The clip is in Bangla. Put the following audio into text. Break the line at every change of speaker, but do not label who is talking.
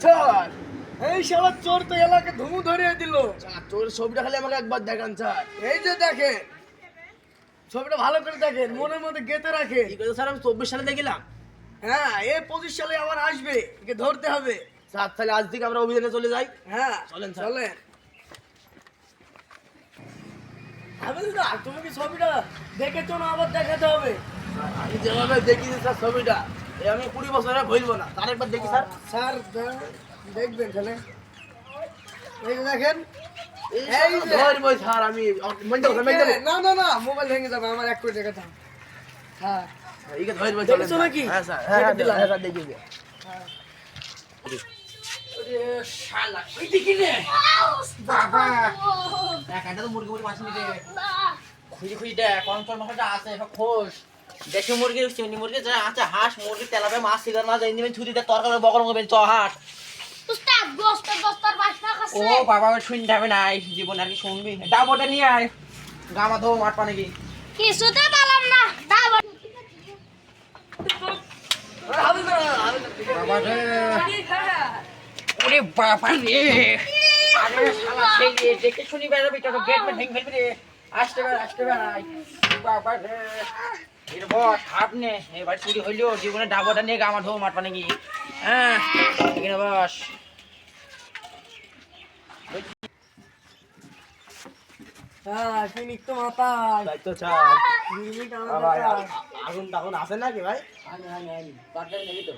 স্যার এই শালা চোর তো এলাকা ধুমু ধরিয়ে দিল।
তোর ছবিটা খালি আমাকে একবার দেখান স্যার।
এই যে দেখেন ছবিটা ভালো করে দেখেন, মনের মধ্যে গেঁথে রাখেন।
কি করে স্যার, আমি 24 সালে দেখলাম।
হ্যাঁ, এই 25 সালে আবার আসবে, একে ধরতে হবে।
স্যার তাহলে আজ থেকে আমরা অভিযানে চলে যাই।
হ্যাঁ
চলেন স্যার।
চলেন। হাবিলদার, তুমি কি ছবিটা দেখেছো না আবার দেখাতে হবে?
আমি যেভাবে দেখিছি স্যার ছবিটা, এই আমি 20 বছরে ভুলবো না। তার একবার দেখি স্যার।
স্যার দেখবেন তাহলে। এই যে দেখেন,
এই যে ধরবো স্যার আমি। মনটা কথা মেনে দেবো।
না না না, মোবাইল ভেঙে যাবে, আমার 1 কোটি টাকা দাম। হ্যাঁ
এইকে ধরবো চলেন।
দেখেছো নাকি?
হ্যাঁ স্যার,
দেখে
হ্যাঁ
দিলাম।
হ্যাঁ স্যার দেখি।
আরে শালা কই দেখি রে বাবা,
একটা তো মুরগি মুরগি মাছ নিতে খুঁজি খুঁজি দেখ কনফার্ম মশাটা আছে সব খোঁজ দেশি মুরগি চিংড়ি মুরগি যা আছে হাঁস মুরগি তেলাপে মাছ সিগার মাছ এই নিবেন ছুরি দিয়ে তরকারি বকর করবেন চ হাঁস
উস্তাদ দস্তার বাসনা
ও
খাচ্ছে।
বাবা শুনতে হবে না এই জীবন আর কি শুনবি ডাবটা নিয়ে আয় গামা ধো মাঠ পানে কি
কিছুতে পারলাম না দাও।
হাবিলদার
বাবা রে ওরে বাবা রে আরে শালা ছেলে দেখে শুনি বেরোবি তো গেট মে ভেঙে ফেলবি রে আসতে বেড়াই বাবা রে এর বস আপনি এবার চুরি হইলো জীবনে ডাবটা নিয়ে গামা ধো মাঠ পানে কি হ্যাঁ এখানে বস
হ্যাঁ ফিনিক তো মাথায়
তাই তো স্যার।
মিনিট
ভাই
আমাদের
আগুন টাগুন আছে নাকি ভাই?
আনি পাটে নেবি তো